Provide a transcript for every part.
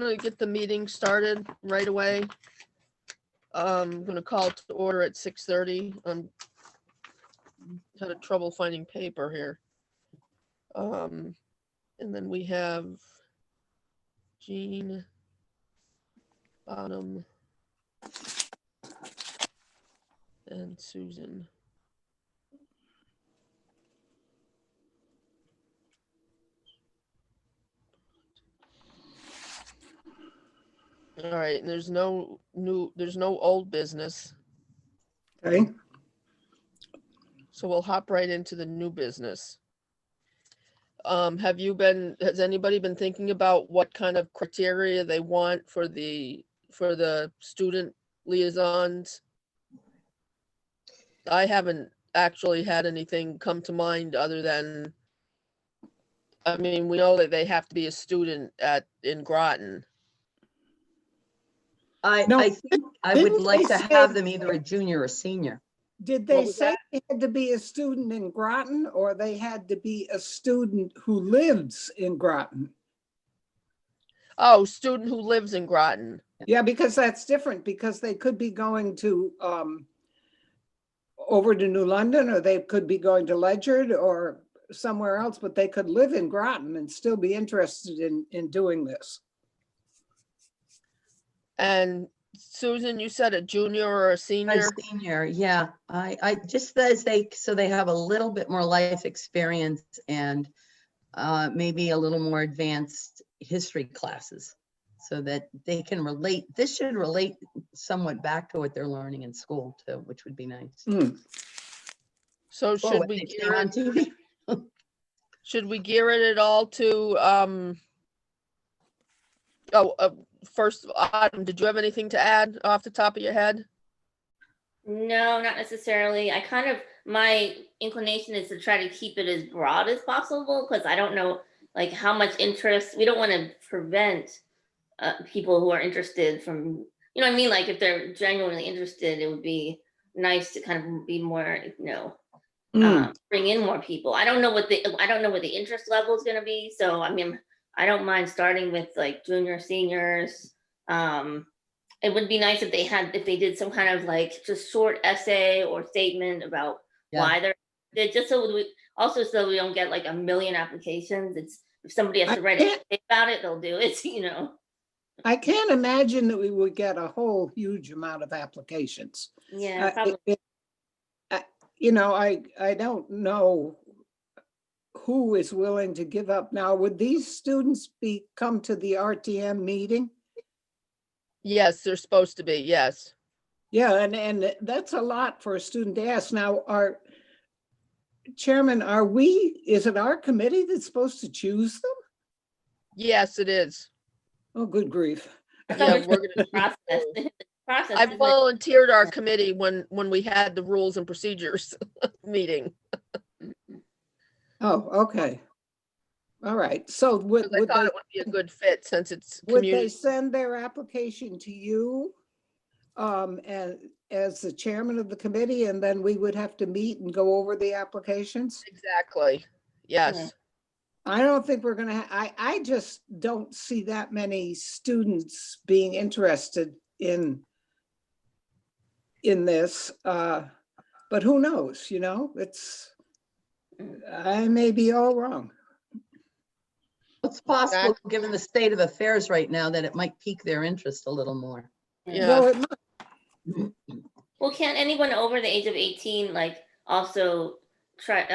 to get the meeting started right away. I'm going to call to order at 6:30. Had a trouble finding paper here. And then we have Jean Bonham and Susan. All right, and there's no old business. Okay. So we'll hop right into the new business. Has anybody been thinking about what kind of criteria they want for the student liaisons? I haven't actually had anything come to mind other than, I mean, we know that they have to be a student in Groton. I think I would didn't like they to say- have them either a junior or senior. Did What they was say they had to be a student in Groton, or they had to be a student who lives in Groton? Oh, student who lives in Groton. Yeah, because that's different, because they could be going to over to New London, or they could be going to Ledyard or somewhere else, but they could live in Groton and still be interested in doing this. And Susan, you said a junior or a A senior? senior, yeah. I just as so they have a little bit more life experience and maybe a little more advanced history classes so that they can relate. This should relate somewhat back to what they're learning in school too, which would be nice. So Oh, should and we they came gear on it, TV? should we gear it at all to, first, Autumn, did you have anything to add off the top of your head? No, not necessarily. My inclination is to try to keep it as broad as possible, because I don't know like how much interest, we don't want to prevent people who are interested from, you know what I mean? Like if they're genuinely interested, it would be nice to kind of be more, bring in more people. I don't know what the interest level is going to be. So, I mean, I don't mind starting with like junior, seniors. It would be nice if they did some kind of like just short essay or statement about why they're just so we don't get like a million applications. It's if somebody has to write a essay about it, they'll do it, I can't imagine that we would get a whole huge amount of applications. Yeah, probably. I don't know who is willing to give up. Now, would these students come to the RTM meeting? Yes, they're supposed to be, yes. Yeah, and that's a lot for a student to ask. Now, our chairman, is it our committee that's supposed to choose them? Yes, it is. Oh, good grief. Yeah, we're gonna. Process. I volunteered our committee when we had the rules and procedures meeting. Oh, okay. All right. So would I thought it would be a good fit since it's community. Would they send their application to you and as the chairman of the committee, and then we would have to meet and go over the applications? Exactly. Yes. Yeah. I don't think we're gonna. I just don't see that many students being interested in this. But who knows? I may be all wrong. It's possible, given the state of affairs right now, that it might pique their interest a little more. Yeah. Well, it might. Well, can't anyone over the age of 18 like also try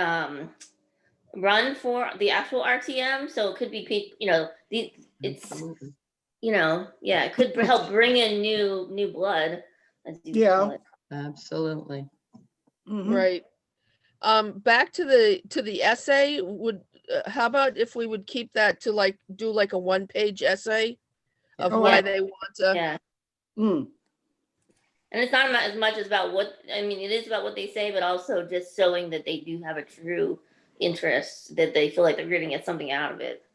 run for the actual RTM? So it could be it's Absolutely. it could help bring in new blood, as you call it. Absolutely. Mhm. Right. Back to the essay, how about if we would keep that to do like a 1-page essay of Oh, why yeah. they want to. Yeah. Mm. And it's not as much about it is about what they say, but also just showing that they do have a true interest, that they feel like they're going to get something out of it.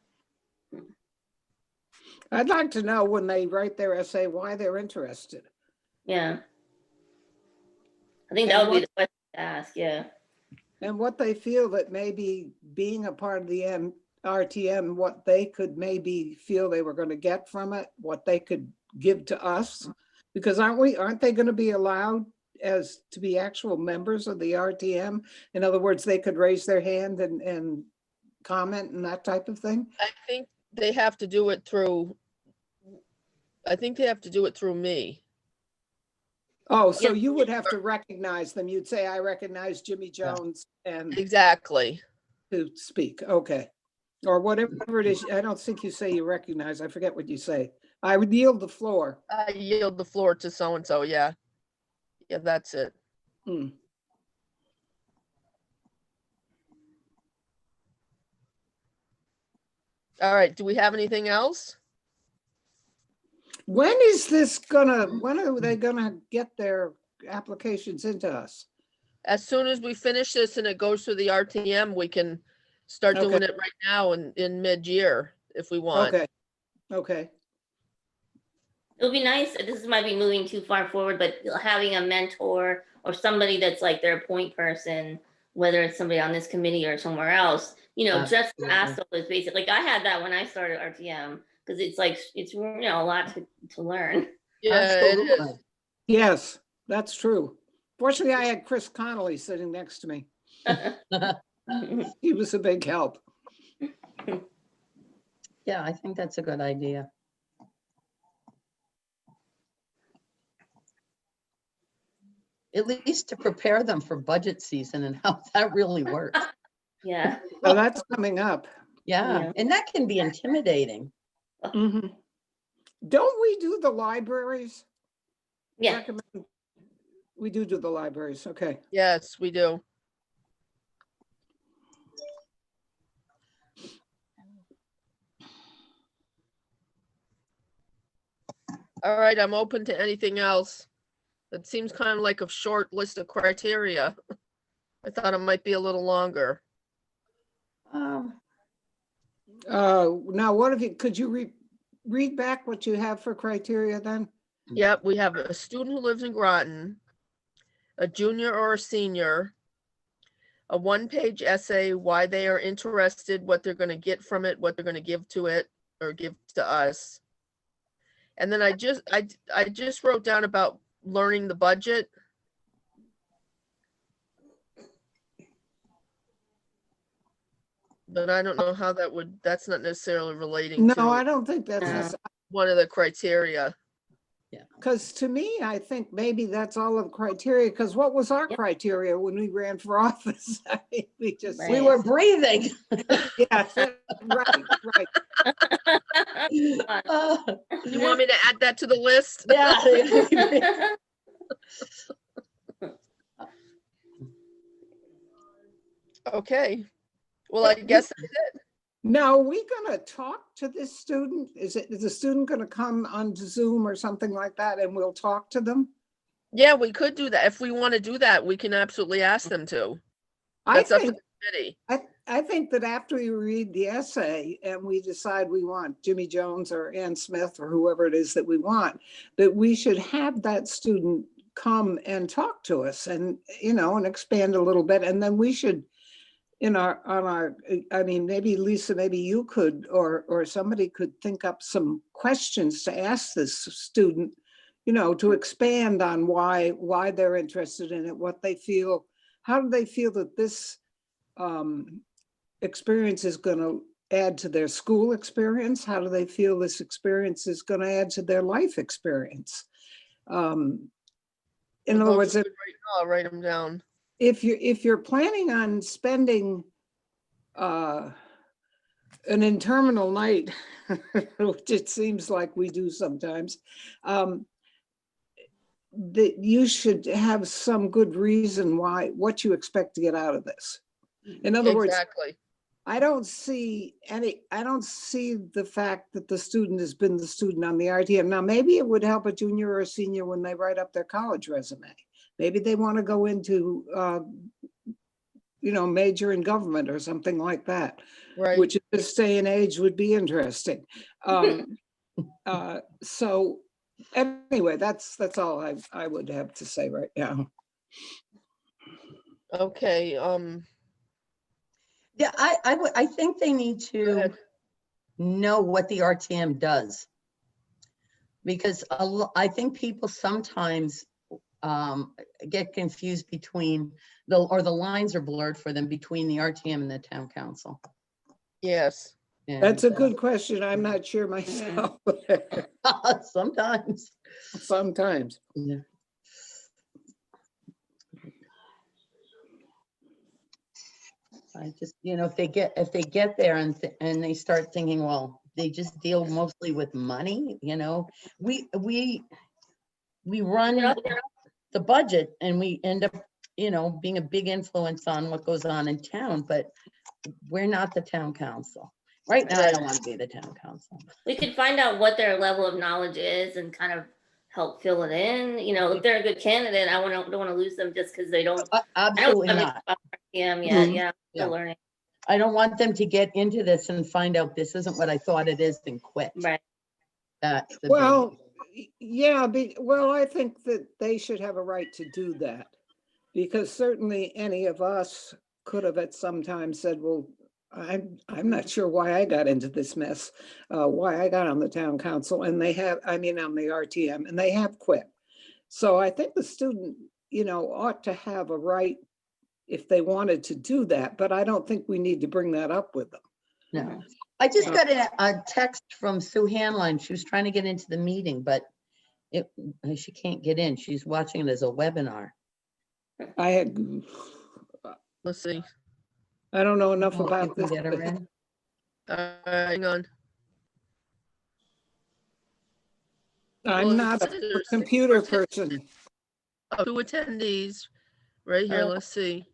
I'd like to know when they write their essay why they're interested. Yeah. I think that would be the question to ask, yeah. And what they feel that maybe being a part of the RTM what they could maybe feel they were going to get from it, what they could give to us. Because aren't they going to be allowed as to be actual members of the RTM? In other words, they could raise their hand and comment and that type of thing? I think they have to do it through, I think they have to do it through me. Oh, so Yep. you would have to recognize them. You'd say, I recognize Jimmy Jones and Exactly. to speak. Okay. Or whatever it is. I don't think you say you recognize. I forget what you say. I would yield the floor. I yield the floor to so-and-so, yeah. Yeah, that's it. Hmm. All right, do we have anything else? When are they gonna get their applications into us? As soon as we finish this and it goes through the RTM, we can start Okay. doing it right now in mid-year if we want. Okay, okay. It would be nice, this might be moving too far forward, but having a mentor or somebody that's like their point person, whether it's somebody on this committee or somewhere else, just to ask all those basic, like I had that when I started RTM, because it's like, it's, a lot to learn. Yeah, it is. Yes, that's true. Fortunately, I had Chris Connolly sitting next to me. He was a big help. Yeah, I think that's a good idea. At least to prepare them for budget season and how that really works. Yeah. Well, that's coming up. Yeah, Yeah. and that can be intimidating. Mhm. Don't we do the libraries? Yeah. Recommend- We do the libraries, okay. Yes, we do. All right, I'm open to anything else. It seems kind of like a short list of criteria. I thought it might be a little longer. Now, what if you, could you read back what you have for criteria then? Yep, we have a student who lives in Groton, a junior or a senior, a one-page essay, why they are interested, what they're going to get from it, what they're going to give to it or give to us. And then I just wrote down about learning the budget. But I don't know how that's not necessarily relating No, to I don't think that's, No. one of the criteria. because to me, I think maybe that's all of the criteria, because what was our Yep. criteria when we ran for office? I mean, we just, Right. We were breathing. yeah, right. You want me to add that to the list? Yeah. Okay. Well, I guess that's it. Now, are we gonna talk to this student? Is the student gonna come on Zoom or something like that and we'll talk to them? Yeah, we could do that. If we want to do that, we can absolutely ask them to. I That's up to think, the committee. I think that after we read the essay and we decide we want Jimmy Jones or Ann Smith or whoever it is that we want, that we should have that student come and talk to us and, and expand a little bit. And then we should, I mean, maybe Lisa, maybe you could, or somebody could think up some questions to ask this student, to expand on why they're interested in it, what they feel, how do they feel that this experience is going to add to their school experience? How do they feel this experience is going to add to their life experience? In other Those words, are good right now. I'll write them down. if you're planning on spending an interminable night, which it seems like we do sometimes, that you should have some good reason what you expect to get out of this. In other words, Exactly. I don't see the fact that the student has been the student on the RTM. Now, maybe it would help a junior or a senior when they write up their college resume. Maybe they want to go into, major in government or something like that, Right. which at this day and age would be interesting. So anyway, that's all I would have to say right now. Okay. Yeah, I think they need Go to ahead. know what the RTM does. Because I think people sometimes get confused between the lines are blurred for them between the RTM and the town council. Yes. That's a And, good question. I'm not sure myself. sometimes. Sometimes. Yeah. I just, if they get there and they start thinking, well, they just deal mostly with money, we run the budget and we end up, being a big influence on what goes on in town, but we're not the town council. Right now, I don't want to be the town council. We could find out what their level of knowledge is and kind of help fill it in. If they're a good candidate, I don't want to lose them just because they don't. Absolutely not. Yeah, Mhm. yeah, Yeah. still learning. I don't want them to get into this and find out this isn't what I thought it is and quit. Right. That's the big- Well, yeah, well, I think that they should have a right to do that. Because certainly any of us could have at some time said, well, I'm not sure why I got into this mess, why I got on the town council, and they have, on the RTM, and they have quit. So I think the student, ought to have a right if they wanted to do that, but I don't think we need to bring that up with them. No, I just got a text from Sue Hanline. She was trying to get into the meeting, but she can't get in. She's watching it as a webinar. I Let's see. don't know enough Well, about you can this. get her in. Hang on. I'm Well, not a there's computer person. 2 attendees right here. Oh. Let's see.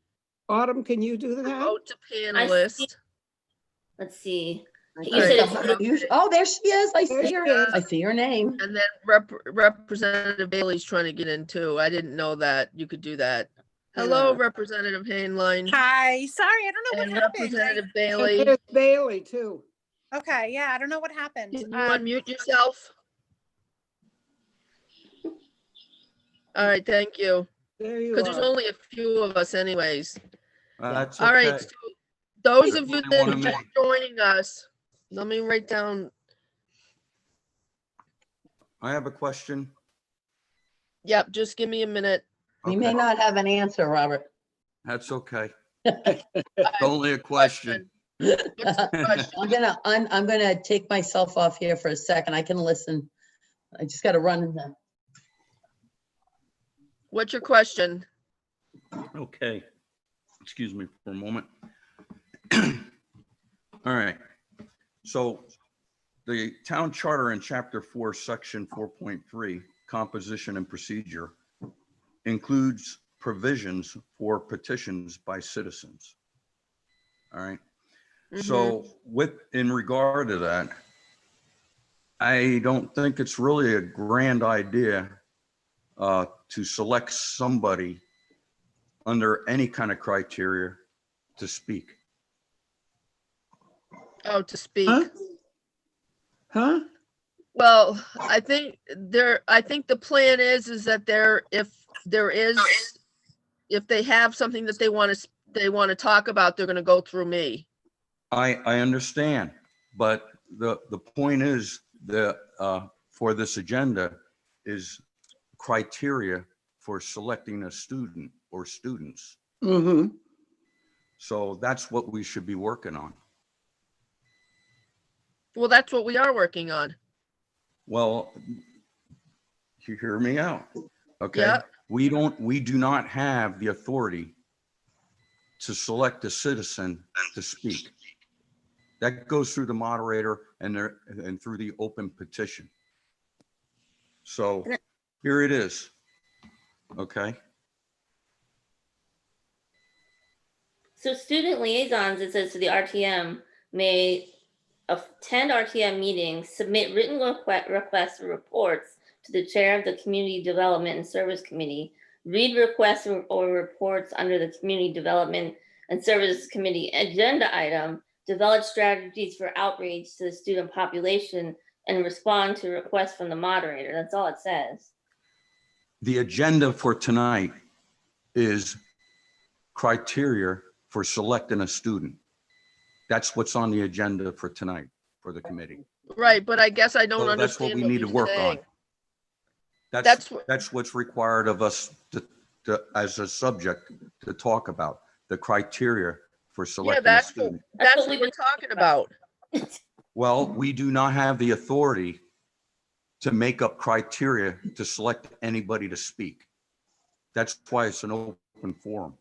Autumn, can you do that? Vote to I see. panelist. Let's see. You All said right. it's Oh, there she is. I There see she her. is. I see her name. And then Representative Bailey's trying to get in too. I didn't know that you could do that. Hello, Yeah. Representative Hainline. Hi, sorry, I don't know And what happened. Representative And Bailey. there's Bailey too. Okay, yeah, I don't know what happened. Can you unmute yourself? All right, thank you. There you Because there's are. only a few of us anyways. That's All right, okay. so those of you Only that one are of just me. joining us, let me write down. I have a question. Yep, just give me a minute. We may Okay, not have an answer, Robert. that's okay. It's only a question. What's the question? I'm gonna take myself off here for a second. I can listen. I just gotta run in there. What's your question? Okay. Excuse me for a moment. All right. So the town charter in chapter 4, section 4.3, composition and procedure, includes provisions for petitions by citizens. All right. So in regard to that, I don't think it's really a grand idea to select somebody under any kind of criteria to speak. Oh, to speak. Huh? Huh? Well, I think the plan is that if they have something that they want to talk about, they're going to go through me. I understand, but the point is that for this agenda is criteria for selecting a student or students. Mm-hmm. So that's what we should be working on. Well, that's what we are working on. Well, you hear me out, okay? Yeah. We do not have the authority to select a citizen to speak. That goes through the moderator and through the open petition. So here it is, okay? So student liaisons, it says to the RTM, may attend RTM meetings, submit written requests or reports to the chair of the Community Development and Service Committee, read requests or reports under the Community Development and Service Committee agenda item, develop strategies for outreach to the student population, and respond to requests from the moderator. That's all it says. The agenda for tonight is criteria for selecting a student. That's what's on the agenda for tonight for the committee. Right, but I guess I don't So that's what understand we what need to you're work on. saying. That's That's what's required of us as a subject to talk about, the criteria for Yeah, selecting a that's student. that's what what we've we're been talking about. Well, we do not have the authority to make up criteria to select anybody to speak. That's why it's an open forum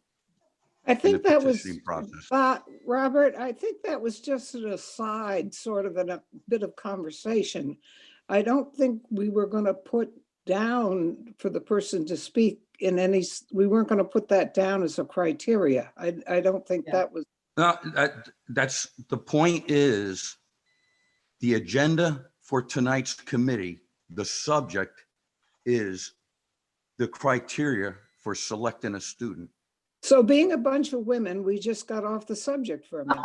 I in the think that was, petitioning process. Robert, I think that was just an aside, sort of a bit of conversation. I don't think we were going to put down for the person to speak in any, we weren't going to put that down as a criteria. I don't think Yeah. that was, No, that's, the point is, the agenda for tonight's committee, the subject is the criteria for selecting a student. so being a bunch of women, we just got off the subject for a minute.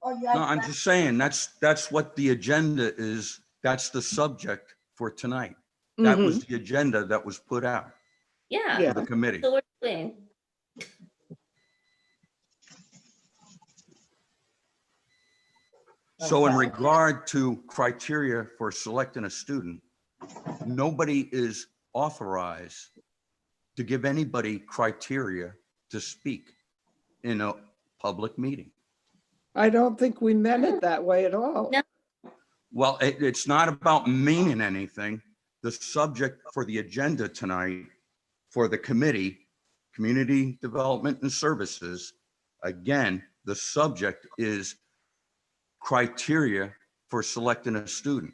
Oh, yeah. No, I'm just saying, that's what the agenda is. That's the subject for tonight. That was the agenda that was put out Yeah, Yeah. to the committee. so we're doing. So in Okay. regard to criteria for selecting a student, nobody is authorized to give anybody criteria to speak in a public meeting. I don't think we meant it that way at all. No. Well, it's not about meaning anything. The subject for the agenda tonight for the committee, Community Development and Services, again, the subject is criteria for selecting a student.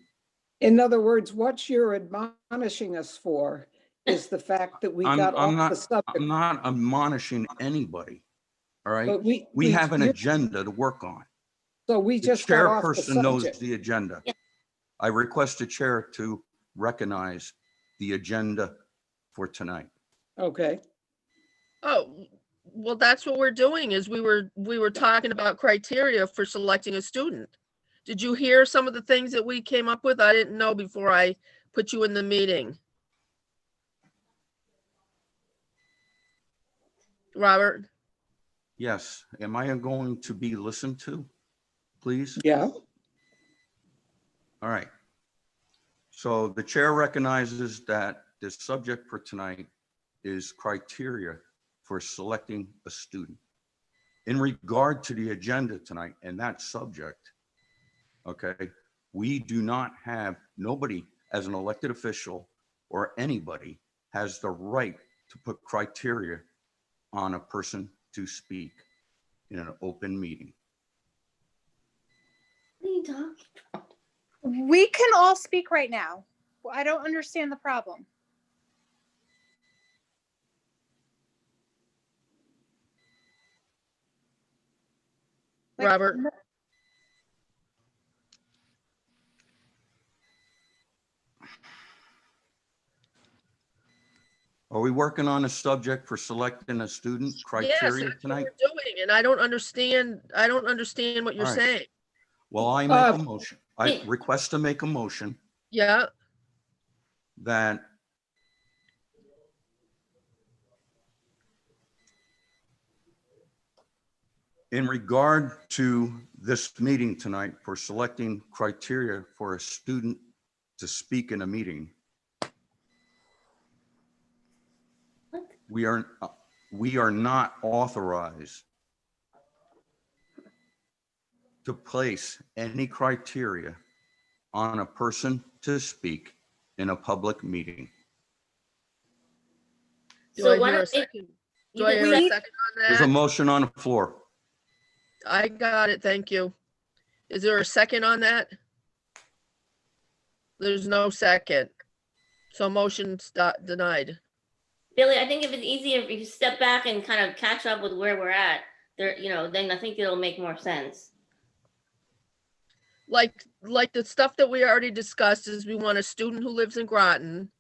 In other words, what you're admonishing us for is the fact that we got off the subject. I'm not admonishing anybody, all right? But We have an you're- agenda to work on. So we The just got off the chairperson knows subject. the agenda. Yeah. I request the chair to recognize the agenda for tonight. Okay, Oh, well, that's what we're doing is we were talking about criteria for selecting a student. Did you hear some of the things that we came up with? I didn't know before I put you in the meeting. Robert? Yes, am I going to be listened to, please? yeah, All right. So the chair recognizes that the subject for tonight is criteria for selecting a student. In regard to the agenda tonight and that subject, okay, we do not have, nobody as an elected official or anybody has the right to put criteria on a person to speak in an open meeting. What are you talking about? We can all speak right now. I don't understand the problem. Like, Robert? Are we working on a subject for selecting a student Yes, criteria that's what tonight? we're doing, and I don't understand what you're All right. saying. Well, I make a Uh, motion. I request to make a motion Yeah, that in regard to this meeting tonight for selecting criteria for a student to speak in a meeting, What? we are not authorized to place any criteria on a person to speak in a public meeting. do So I why hear a don't we- second? you Do I can hear a say- second on There's a that? motion on the floor. I got it, thank you. Is there a second on that? There's no second. So motion denied. Billy, I think if it's easier if you step back and kind of catch up with where we're at, there, then I think it'll make more sense. Like the stuff that we already discussed is we want a student who lives in Groton.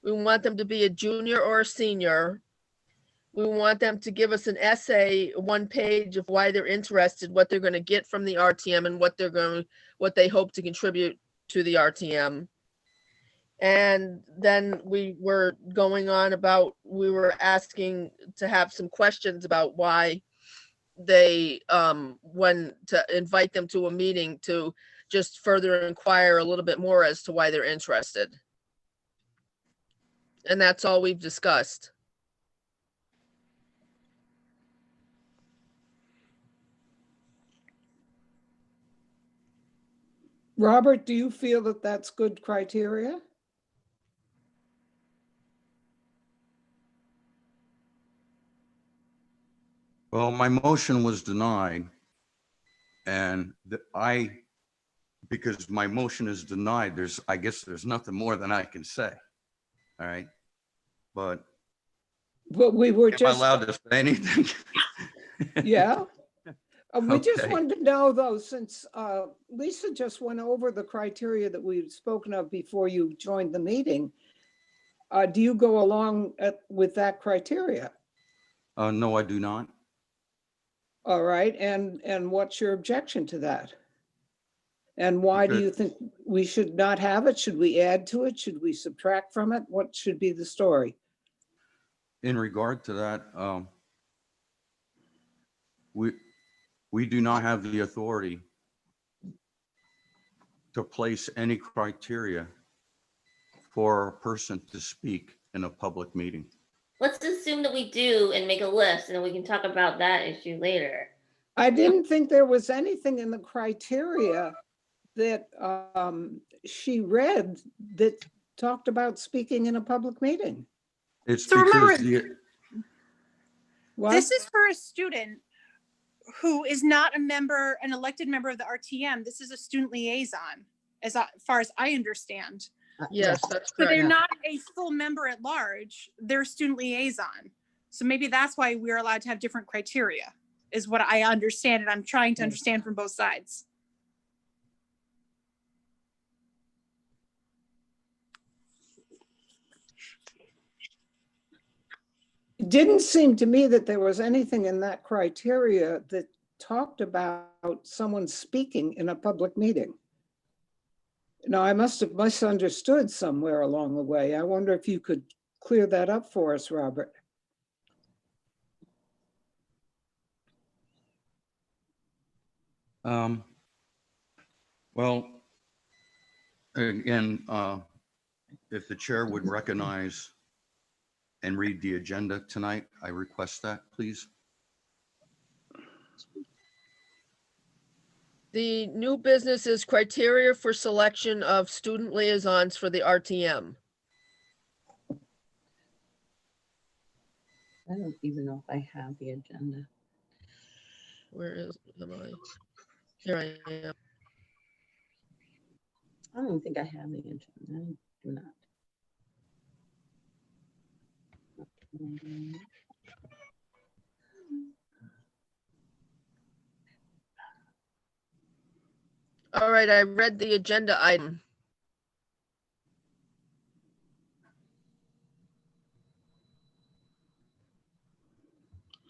We want them to be a junior or a senior. We want them to give us an essay, 1 page of why they're interested, what they're going to get from the RTM and what they hope to contribute to the RTM. And then we were going on about, we were asking to have some questions about why they, when to invite them to a meeting to just further inquire a little bit more as to why they're interested. And that's all we've discussed. Robert, do you feel that that's good criteria? Well, my motion was denied. And because my motion is denied, I guess there's nothing more than I can say. All right. But But we were am I just, allowed to say anything? yeah. We just Okay. wanted to know though, since Lisa just went over the criteria that we've spoken of before you joined the meeting. Do you go along with that criteria? No, I do not. All right, and what's your objection to that? And why do you think we should not have it? Should we add to it? Should we subtract from it? What should be the story? In regard to that, we do not have the authority to place any criteria for a person to speak in a public meeting. Let's assume that we do and make a list, and we can talk about that issue later. I didn't think there was anything in the criteria that she read that talked about speaking in a public meeting. It's So because remember- What? This is for a student who is not a member, an elected member of the RTM. This is a student liaison, as far as I understand. Yes, that's So they're correct. not a full member at large, they're a student liaison. So maybe that's why we're allowed to have different criteria, is what I understand, and I'm trying to understand from both sides. It didn't seem to me that there was anything in that criteria that talked about someone speaking in a public meeting. Now, I must have misunderstood somewhere along the way. I wonder if you could clear that up for us, Robert. Well, again, if the chair would recognize and read the agenda tonight, I request that, please. The new business is criteria for selection of student liaisons for the RTM. I don't even know if I have the agenda. Where am I? Here I am. I don't think I have the agenda. I do not. All right, I read the agenda item.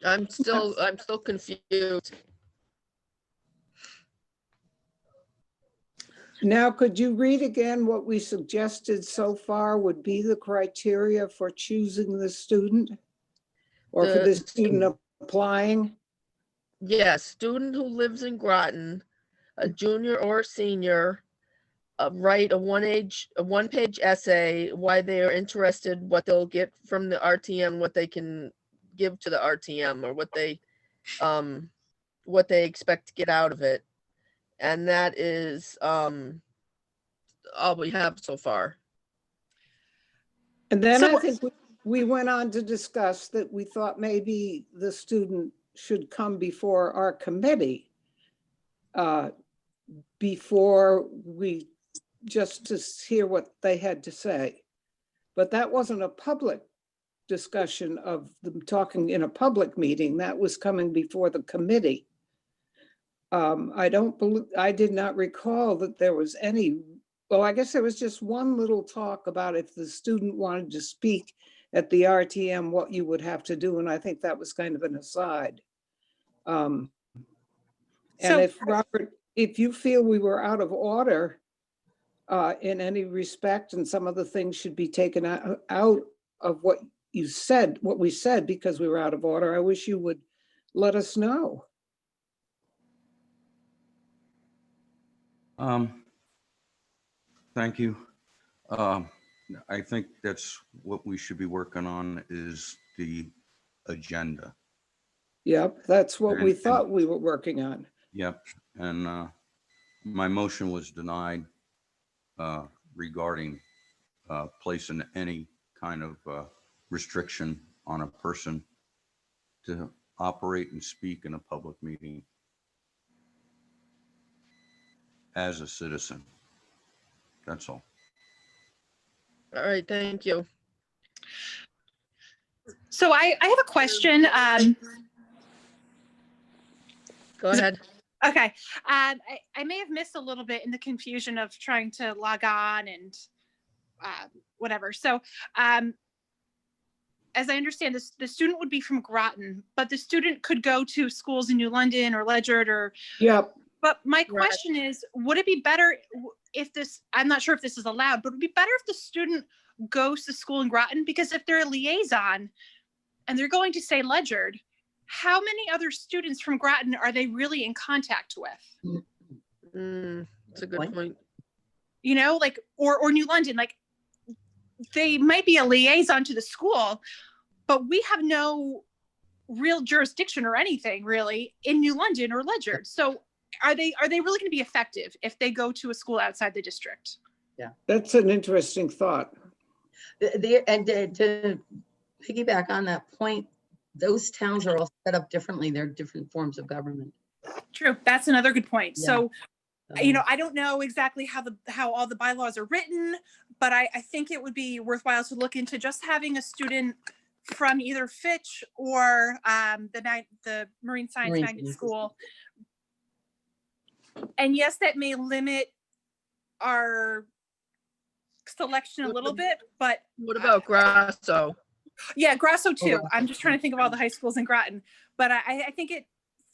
I'm still confused. Now, could you read again what we suggested so far would be the criteria for choosing the student? Or for The the student applying? Yes, student who lives in Groton, a junior or a senior, write a one-page essay, why they are interested, what they'll get from the RTM, what they can give to the RTM, or what they expect to get out of it. And that is all we have so far. And then So- I think we went on to discuss that we thought maybe the student should come before our committee before we, just to hear what they had to say. But that wasn't a public discussion of them talking in a public meeting. That was coming before the committee. I did not recall that there was any, well, I guess there was just one little talk about if the student wanted to speak at the RTM, what you would have to do. And I think that was kind of an aside. And So- if Robert, if you feel we were out of order in any respect, and some of the things should be taken out of what you said, what we said, because we were out of order, I wish you would let us know. Thank you. I think that's what we should be working on is the agenda. Yep, that's what we And- thought we were working on. Yep, and my motion was denied regarding placing any kind of restriction on a person to operate and speak in a public meeting as a citizen. That's all. All right, thank you. So I have a question. Go ahead. Okay. I may have missed a little bit in the confusion of trying to log on and whatever. So as I understand this, the student would be from Groton, but the student could go to schools in New London or Ledyard or. Yep, But my Right. question is, would it be better if this, I'm not sure if this is allowed, but would it be better if the student goes to school in Groton? Because if they're a liaison and they're going to say Ledyard, how many other students from Groton are they really in contact with? That's a good point. You know, like, or New London, like they might be a liaison to the school, but we have no real jurisdiction or anything really in New London or Ledyard. So are they really going to be effective if they go to a school outside the district? that's an interesting thought. And to piggyback on that point, those towns are all set up differently. They're different forms of government. True. That's another good point. Yeah. So, you know, I don't know exactly how all the bylaws are written, but I think it would be worthwhile to look into just having a student from either Fitch or the Marine Science Marine Magnet Science. School. And yes, that may limit our selection a little bit, but What about Grasso? yeah, Grasso too. Grasso, I'm just trying to think of all the high schools in Groton, but I think it,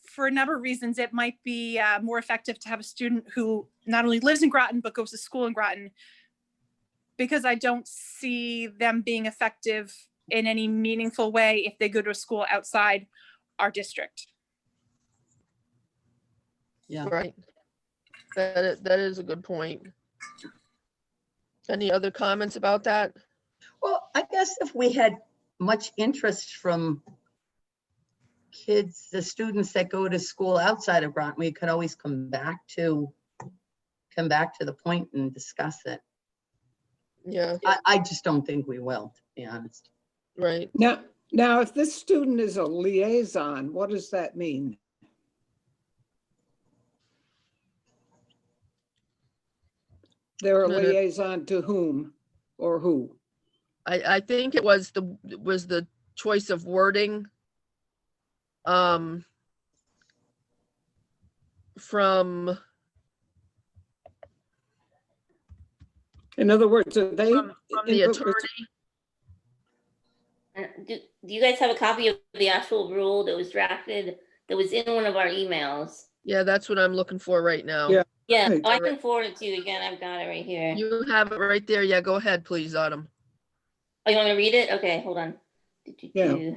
for a number of reasons, it might be more effective to have a student who not only lives in Groton, but goes to school in Groton, because I don't see them being effective in any meaningful way if they go to a school outside our district. Yeah. Right. That is a good point. Any other comments about that? Well, I guess if we had much interest from kids, the students that go to school outside of Groton, we could always come back to the point and discuss it. Yeah, I just don't think we will, to be honest. right. Now, if this student is a liaison, what does that mean? They're a No, no. liaison to whom or who? I think it was the choice of wording. From In other words, are they? the attorney. Do you guys have a copy of the actual rule that was drafted, that was in one of our emails? Yeah, that's what I'm looking for right now. Yeah. Yeah, Right. I can forward it to you again. I've got it right here. You have it right there. Yeah, go ahead, please, Autumn. Oh, you want me to read it? Okay, hold on. Yeah.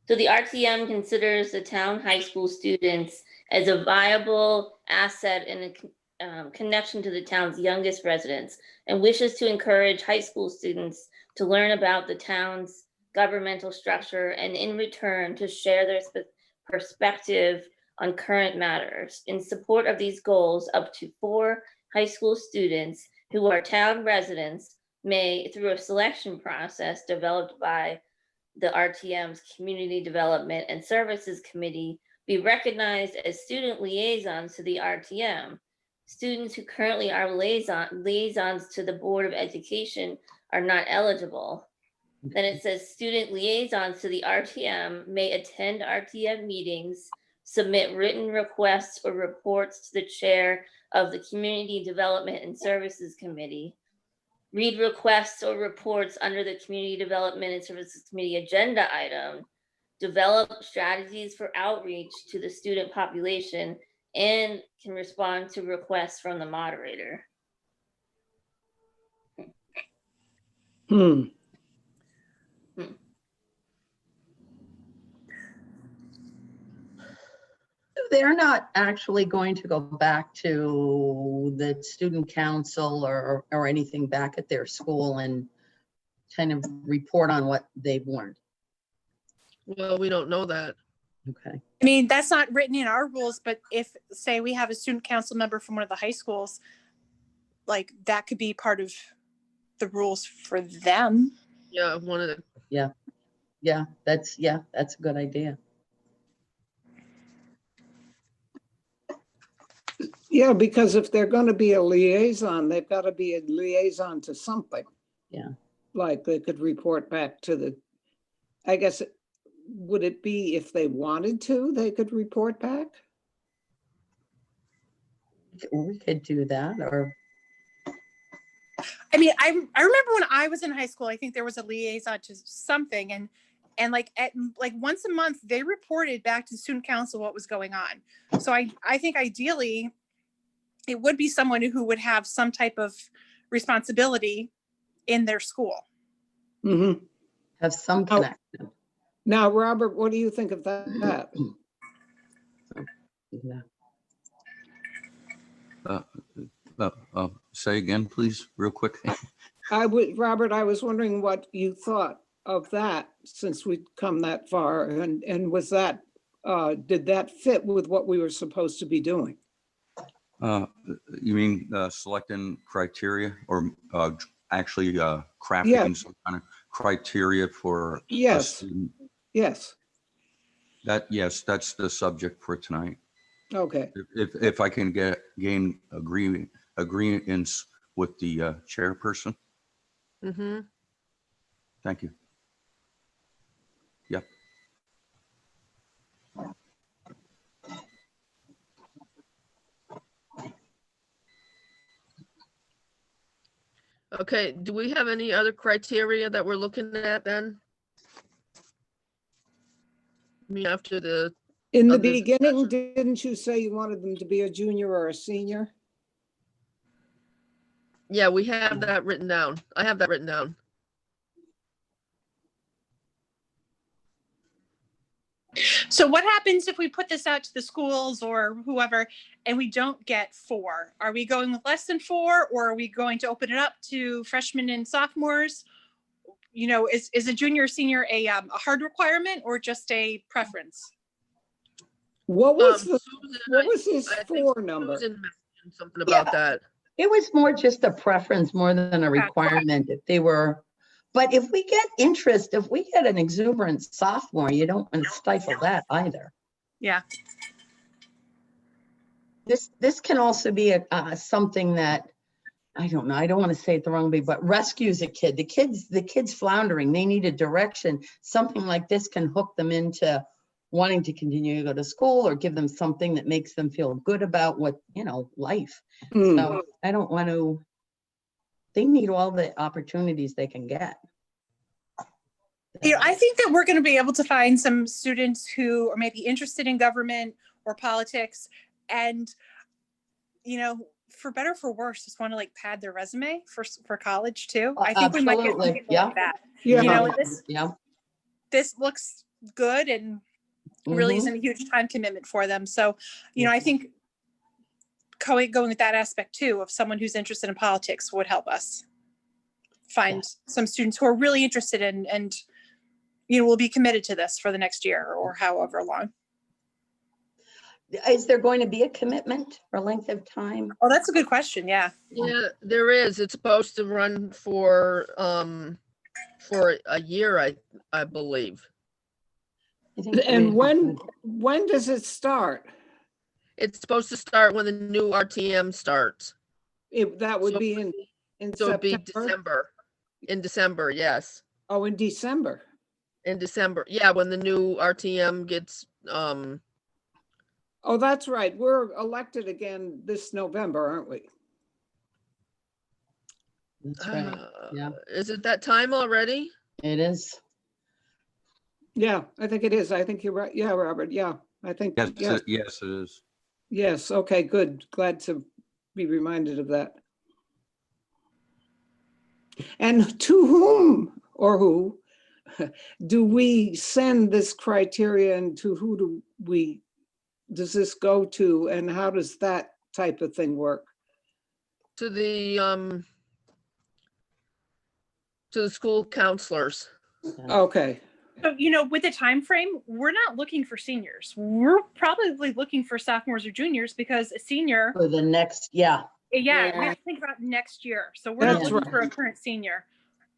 So the RTM considers the town high school students as a viable asset in a connection to the town's youngest residents, and wishes to encourage high school students to learn about the town's governmental structure, and in return to share their perspective on current matters. In support of these goals, up to 4 high school students who are town residents may, through a selection process developed by the RTM's Community Development and Services Committee, be recognized as student liaisons to the RTM. Students who currently are liaisons to the Board of Education are not eligible. Then it says student liaisons to the RTM may attend RTM meetings, submit written requests or reports to the chair of the Community Development and Services Committee, read requests or reports under the Community Development and Services Committee agenda item, develop strategies for outreach to the student population, and can respond to requests from the moderator. they're not actually going to go back to the student council or anything back at their school and kind of report on what they've learned? Well, we don't know that. Okay. I mean, that's not written in our rules, but if, say, we have a student council member from one of the high schools, like that could be part of the rules for them. Yeah, one of the, Yeah, that's a good idea. Yeah, because if they're going to be a liaison, they've got to be a liaison to something. Yeah. Like they could report back to the, I guess, would it be if they wanted to, they could report back? We could do that, or I mean, I remember when I was in high school, I think there was a liaison to something, and like once a month they reported back to the student council what was going on. So I think ideally it would be someone who would have some type of responsibility in their school. Mm-hmm. have some Oh. connection. Now, Robert, what do you think of that? Yeah. Say again, please, real quick. Robert, I was wondering what you thought of that since we'd come that far, and was that, did that fit with what we were supposed to be doing? You mean selecting criteria or actually crafting Yeah. some kind of criteria for a Yes, student? yes, Yes, that's the subject for tonight. okay. If I can gain agreements with the chairperson, mm-hmm. thank you. Yep. Okay, do we have any other criteria that we're looking at then? I mean, after the, In the Other beginning, discussion? didn't you say you wanted them to be a junior or a senior? yeah, we have that written down. I have that written down. So what happens if we put this out to the schools or whoever and we don't get 4? Are we going with less than 4, or are we going to open it up to freshmen and sophomores? You know, is a junior or senior a hard requirement or just a preference? What was Susan, what was his I think 4 number? Susan mentioned something about that. It was more just a preference more than a requirement if they were, but if we get interest, if we get an exuberant sophomore, you don't want to stifle that either. Yeah. This can also be something that, I don't know, I don't want to say it the wrong way, but rescues a kid. The kid's floundering. They need a direction. Something like this can hook them into wanting to continue to go to school or give them something that makes them feel good about what, life. Hmm. So I don't want to, they need all the opportunities they can get. You know, I think that we're going to be able to find some students who are maybe interested in government or politics and, for better or for worse, just want to like pad their resume for college too. I think we might get some Absolutely. people Yeah. like that. Yeah, This looks good and really Mhm. isn't a huge time commitment for them. So, I think going with that aspect too of someone who's interested in politics would help us find some students who are really interested in and will be committed to this for the next year or however long. Is there going to be a commitment or length of time? Oh, that's a good question. Yeah. Yeah, there is. It's supposed to run for a year, I believe. I think and we- when does it start? It's supposed to start when the new RTM starts. That would So- be in So it'd be September? December. In December, yes. Oh, in December. In December. Yeah, when the new RTM gets, Oh, that's right. We're elected again this November, aren't we? That's right. Yeah. Is it that time already? It is. Yeah, I think it is. I think you're right. Yeah, Robert. Yeah, I think. Yes, Yes. yes, it is. Yes. Okay, good. Glad to be reminded of that. And to whom or who do we send this criteria, and to who do we does this go to, and how does that type of thing work? To the school counselors. Okay, So, with the time frame, we're not looking for seniors. We're probably looking for sophomores or juniors because a senior, For the next, yeah, we Yeah. have to think about next year. So we're not That's looking for a right. current senior.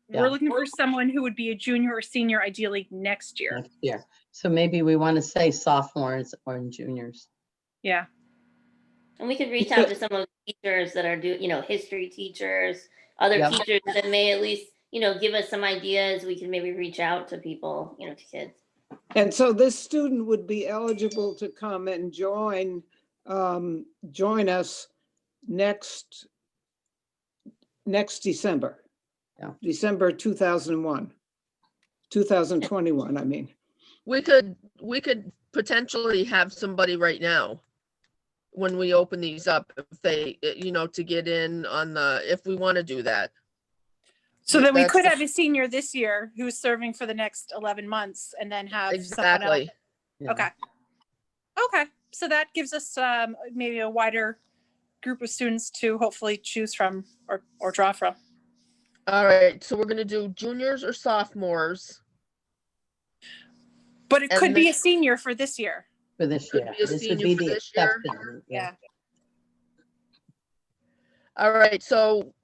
Yeah. We're looking for someone who would be a junior or senior ideally next year. next year. So maybe we want to say sophomores or juniors. Yeah. And we could reach out to some of the teachers that are history teachers, other Yep. teachers that may at least, give us some ideas. We can maybe reach out to people, to kids. and so this student would be eligible to come and join us next December. Yeah. December 2021, I mean. We could potentially have somebody right now when we open these up, if they, to get in on if we want to do that. So then we That's could the- have a senior this year who's serving for the next 11 months and then have someone else. Exactly. Yeah. Okay. So that gives us maybe a wider group of students to hopefully choose from or draw from. All right, so we're gonna do juniors or sophomores. But it And could be then- a senior for this year. For this Could year. be a This would senior be for the this year. exception. Yeah. All right, so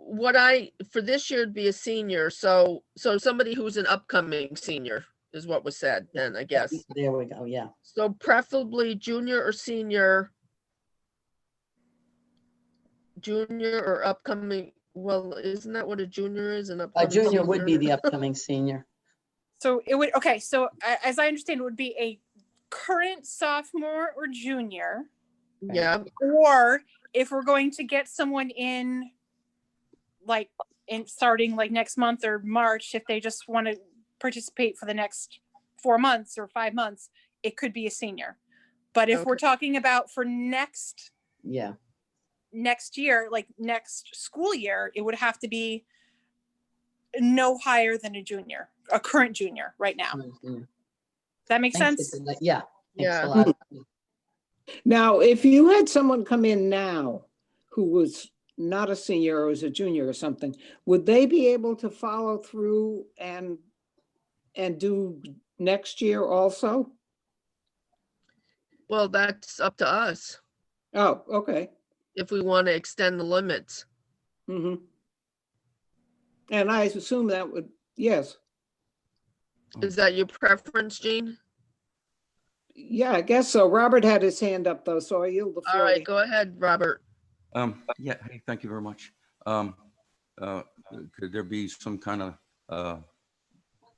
for this year, it'd be a senior, so somebody who's an upcoming senior is what was said then, I guess. There we go, yeah. So preferably junior or senior. Junior or upcoming, well, isn't that what a junior is? An A upcoming junior would be senior? the upcoming senior. So it would, so as I understand, it would be a current sophomore or junior, Yeah, or if we're going to get someone in, like starting like next month or March, if they just want to participate for the next 4 months or 5 months, it could be a senior. But if we're Okay. talking about for next Yeah, year, like next school year, it would have to be no higher than a current junior right now. Does mhm. that make Thanks, sense? Vicki. Yeah. makes Yeah. a lot of sense. Now, if you had someone come in now who was not a senior or was a junior or something, would they be able to follow through and do next year also? well, that's up to us Oh, okay. if we want to extend the limits. Mm-hmm. And I assume that would, yes. Is that your preference, Jean? Yeah, I guess so. Robert had his hand up though, so I yield the All floor. right, to- go ahead, Robert. Yeah, hey, thank you very much. Could there be some kind of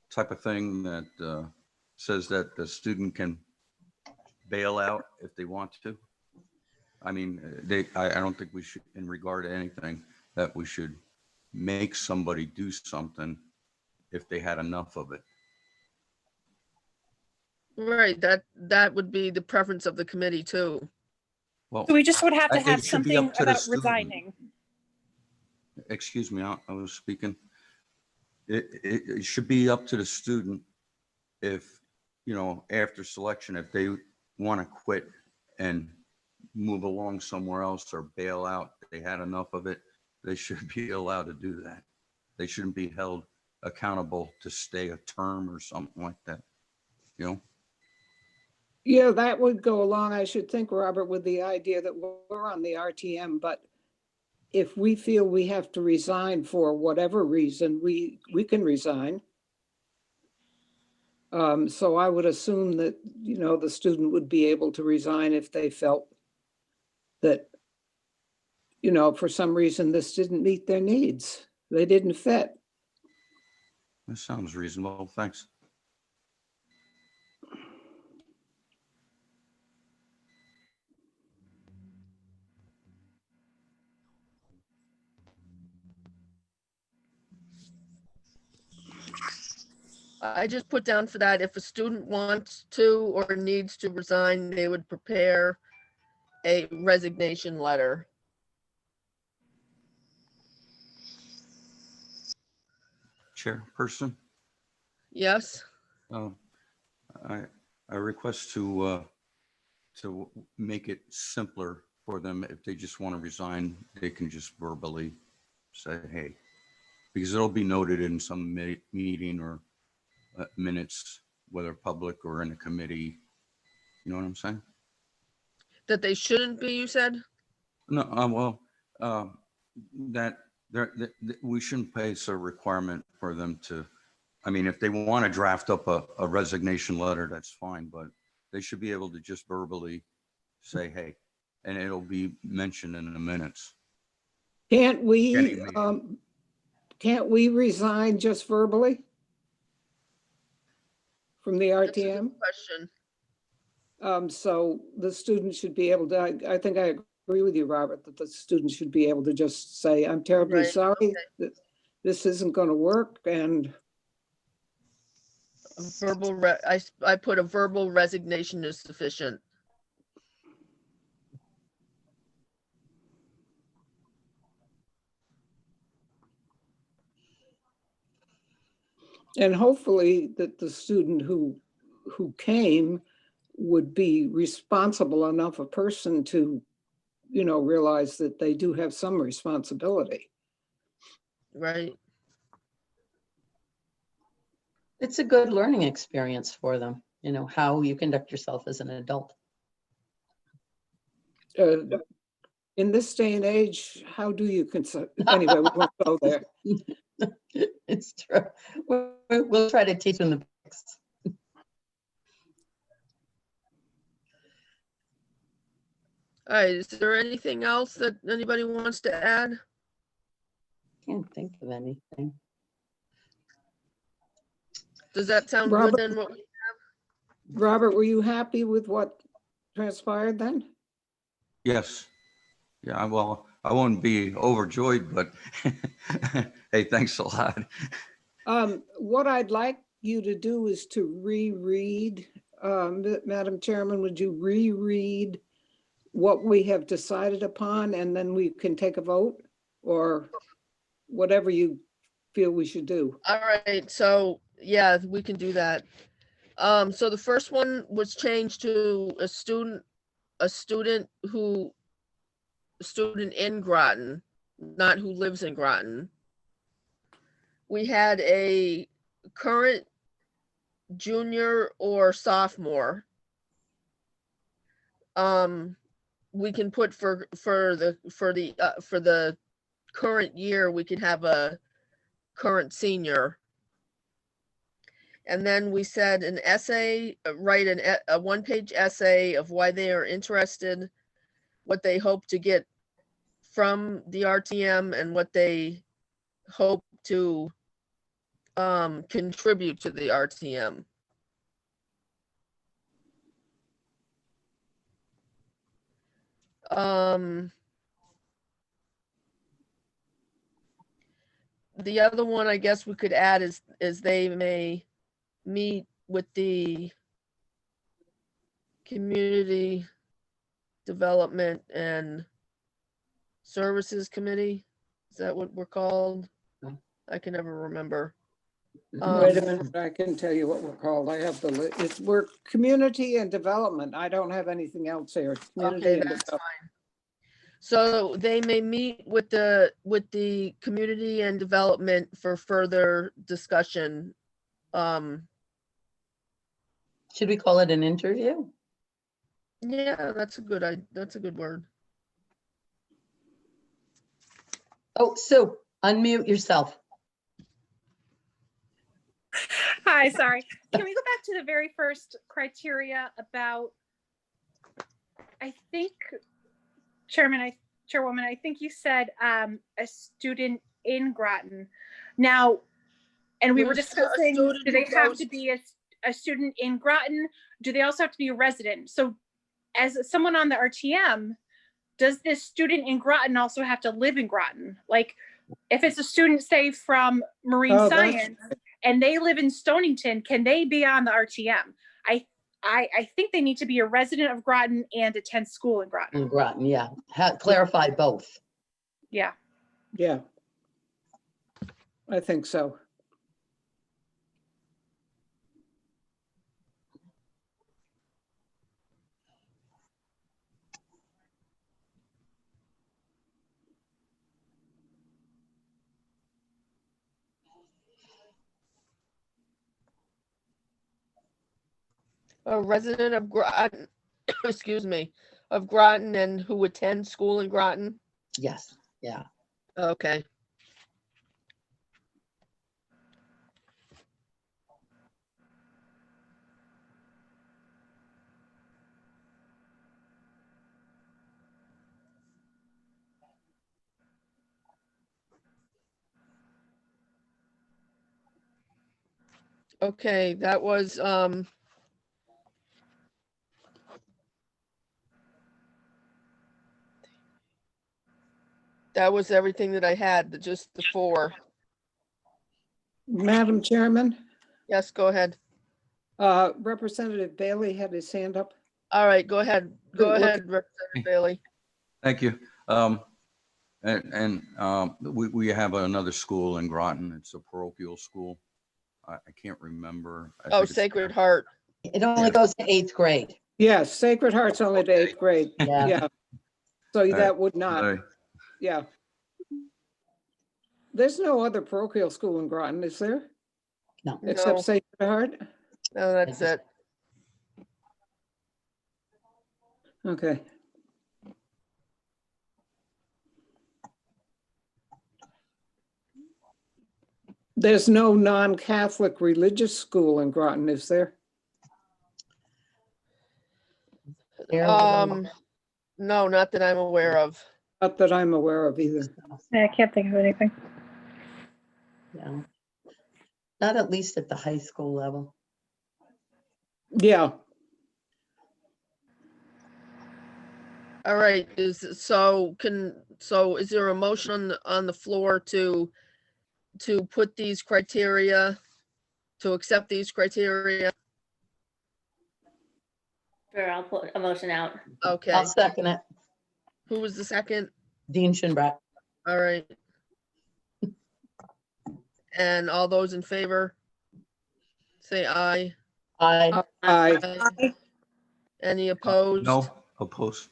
type of thing that says that the student can bail out if they want to? I mean, I don't think we should, in regard to anything, that we should make somebody do something if they had enough of it. Right, that would be the preference of the committee too. Well, So we just would have to It have should be something up to the about student. resigning. excuse me, I was speaking. It should be up to the student if, after selection, if they want to quit and move along somewhere else or bail out, they had enough of it, they should be allowed to do that. They shouldn't be held accountable to stay a term or something like that, Yeah, that would go along, I should think, Robert, with the idea that we're on the RTM, but if we feel we have to resign for whatever reason, we can resign. So I would assume that, the student would be able to resign if they felt that, for some reason, this didn't meet their needs. They didn't fit. That sounds reasonable, thanks. I just put down for that, if a student wants to or needs to resign, they would prepare a resignation letter. Chairperson, Yes, I request to to make it simpler for them. If they just want to resign, they can just verbally say, hey, because it'll be noted in some meeting or minutes, whether public or in a committee. You know what I'm saying? That they shouldn't be, you said? No, that we shouldn't place a requirement for them to, I mean, if they want to draft up a resignation letter, that's fine, but they should be able to just verbally say, hey, and it'll be mentioned in the minutes. Can't we, Any meeting. can't we resign just verbally from the That's a good RTM? question. So the student should be able to, I think I agree with you, Robert, that the student should be able to just say, I'm terribly Right, sorry that this isn't going to work. And I put a verbal resignation is sufficient. hopefully that the student who came would be responsible enough a person to, realize that they do have some responsibility. Right. It's a good learning experience for them, how you conduct yourself as an adult. In this day and age, how do you anyway, we won't go there. It's true. We'll try to teach them the basics. All right, is there anything else that anybody wants to add? Can't think of anything. Does that sound good Robert? then? Robert, were you happy with what transpired then? Yes. Yeah, well, I won't be overjoyed, but hey, thanks a lot. What I'd like you to do is to reread, Madam Chairman, would you reread what we have decided upon, and then we can take a vote, or whatever you feel we should do? All right, so yeah, we can do that. So the first one was changed to a student in Groton, not who lives in Groton. We had a current junior or sophomore. We can put for the current year, we could have a current senior. And then we said an essay, write a one-page essay of why they are interested, what they hope to get from the RTM, and what they hope to contribute to the RTM. The other one I guess we could add is they may meet with the Community Development and Services Committee. Is that what we're called? I can never remember. Wait a minute, I can tell you what we're called. I have we're Community and Development. I don't have anything else here. Okay, that's fine. So they may meet with the Community and Development for further discussion. Should we call it an interview? Yeah, that's a good word. Oh, Sue, unmute yourself. Hi, sorry. Can we go back to the very first criteria about, I think, Chairwoman, I think you said a student in Groton. Now, and we were discussing, do they have to be a student in Groton? Do they also have to be a resident? So as someone on the RTM, does this student in Groton also have to live in Groton? Like if it's a student, say from marine science and they live in Stonington, can they be on the RTM? I think they need to be a resident of Groton and attend school in Groton. In Groton, yeah. Clarify both. Yeah. Yeah. I think so. A resident of Groton, excuse me, of Groton and who attends school in Groton? Yes, yeah. Okay. Okay, that was, that was everything that I had, just the 4. Madam Chairman, Yes, go ahead. Representative Bailey had his hand up. All right, go ahead. Go Look- ahead, Representative Bailey. Thank you. We have another school in Groton. It's a parochial school. I can't remember. I Oh, think it's- Sacred Heart. It only Yeah. goes to 8th grade. Yes, Sacred Heart's only to 8th grade. Yeah. Yeah. So right. that would not, Sorry. yeah. There's no other parochial school in Groton, is there? No. Except No, Sacred Heart? no, that's it. Okay. There's no non-Catholic religious school in Groton, is there? There we go. No, not that I'm aware of. Not that I'm aware of either. I can't think of anything. Yeah. Not at least at the high school level. Yeah, All right, is there a motion on the floor to put these criteria, to accept these criteria? Sure, I'll put a motion out. Okay, I'll second it. who was the second? Dean Shinbrack. All right. And all those in favor? Say aye. Aye. I, Any opposed? No, opposed.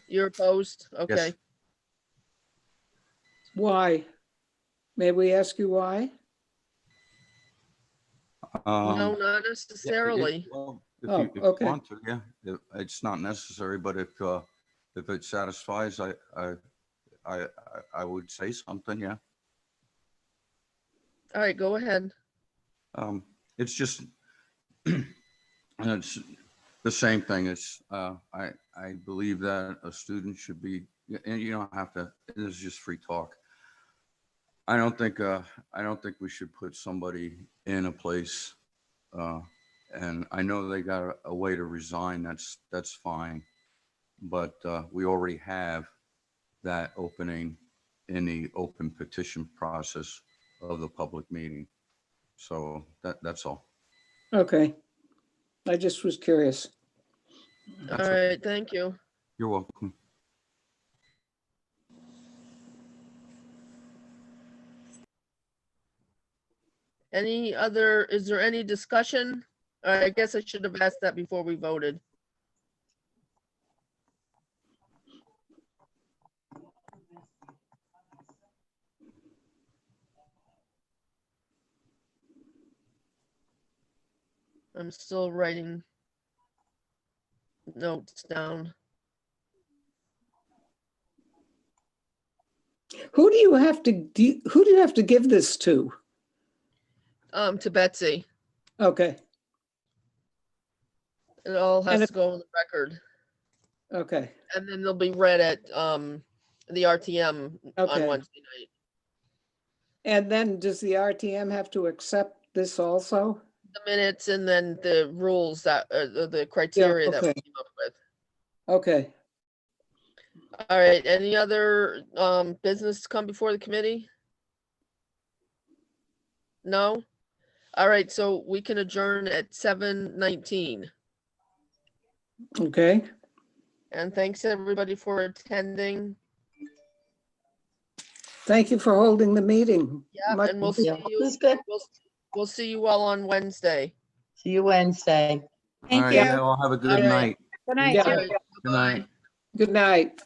You're opposed? Okay. why? May we ask you why? No, not Yeah, necessarily. well, Oh, if you okay. want to, yeah, it's not necessary, but if it satisfies, I would say something, yeah. All right, go ahead. It's just, it's the same thing. It's, I believe that a student should be, and you don't have to, this is just free talk. I don't think we should put somebody in a place, and I know they got a way to resign, that's fine. But, we already have that opening in the open petition process of the public meeting. So that's all. Okay. I just was curious. All That's okay. right, thank you. You're welcome. Is there any discussion? I guess I should have asked that before we voted. I'm still writing notes down. Who do you have to give this to? To Betsy. Okay, It all And has if- to go on the record. okay, And then they'll be read at the RTM on Okay. Wednesday night. and then does the RTM have to accept this also? The minutes and then the rules that, the criteria that we okay. came up with. Okay, All right, any other business to come before the committee? No? All right, so we can adjourn at 7:19. okay. And thanks everybody for attending. Thank you for holding the meeting. Yeah, Much- and we'll see Yeah, you, this is good. we'll see you all on Wednesday. See you Wednesday. All Thank right, you. yeah, well, have a good All right. night. Good night. Yeah. All right, Good night. Good night.